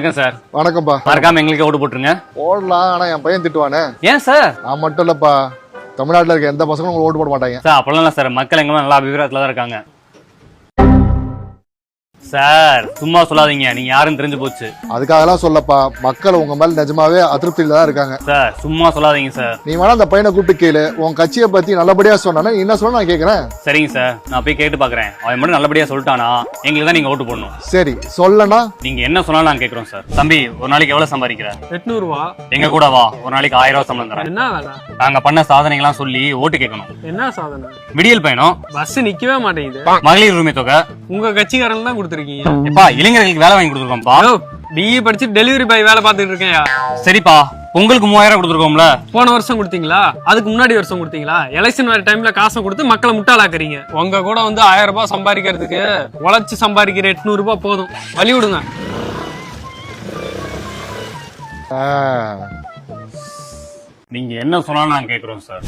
வணக்கம் சார். வணக்கம்ப்பா. மறக்காம எங்களுக்கு ஓட்டு போட்டுருங்க. போடலாம், ஆனா என் பையன் திட்டுவானே. ஏன் சார்? நான் மட்டும் இல்லப்பா, தமிழ்நாட்டுல இருக்க எந்த பசங்களும் உங்களுக்கு ஓட்டு போட மாட்டாங்க சார். அப்பெல்லாம் இல்ல சார், மக்கள் எங்க நல்லா அபிப்பிராயத்துல தான் இருக்காங்க சார். சும்மா சொல்லாதீங்க, நீங்க யாருன்னு தெரிஞ்சு போச்சு. அதுக்காகலாம் சொல்லப்பா, மக்கள் உங்க மேல நிஜமாவே அதிருப்தியில தான் இருக்காங்க சார். சும்மா சொல்லாதீங்க சார். நீ வேணா அந்த பையனை கூப்பிட்டு கேளு, உன் கட்சியை பத்தி நல்லபடியா சொன்னானே, என்ன சொல்ல நான் கேக்குறேன். சரிங்க சார், நான் போய் கேட்டு பாக்குறேன். அவன் மட்டும் நல்லபடியா சொல்லிட்டானா எங்களுக்கு தான் நீங்க ஓட்டு போடணும். சரி, சொல்லனா நீங்க என்ன சொன்னாலும் நான் கேக்குறோம் சார். தம்பி, ஒரு நாளைக்கு எவ்வளவு சம்பாதிக்கிற? 800 ரூபா. எங்க கூட வா, ஒரு நாளைக்கு 1000 ரூபாய் சம்பளம் தரேன். என்ன வேலை? நாங்க பண்ண சாதனைகள்லாம் சொல்லி ஓட்டு கேட்கணும். என்ன சாதனை? விடியல் பயணம், பஸ் நிக்கவே மாட்டேங்குது. மகளிர் உரிமை தொகை உங்க கட்சிக்காரன் தான் கொடுத்துருக்கீங்க. எப்பா, இளைஞர்களுக்கு வேலை வாங்கி கொடுத்துருக்கோம்ப்பா. பிஇ படிச்சு டெலிவரி பாய் வேலை பார்த்துட்டு இருக்கேன். சரிப்பா, உங்களுக்கு 3000 கொடுத்துருக்கோம்ல. போன வருஷம் கொடுத்தீங்களா? அதுக்கு முன்னாடி வருஷம் கொடுத்தீங்களா? எலெக்ஷன் வர டைம்ல காசை கொடுத்து மக்களை முட்டாளாக்குறீங்க. உங்க கூட வந்து 1000 ரூபாய் சம்பாதிக்கிறதுக்கு உழைச்சு சம்பாதிக்கிற 800 ரூபாய் போதும். வழி விடுங்க. நீங்க என்ன சொன்னாலும் நான் கேக்குறோம் சார்.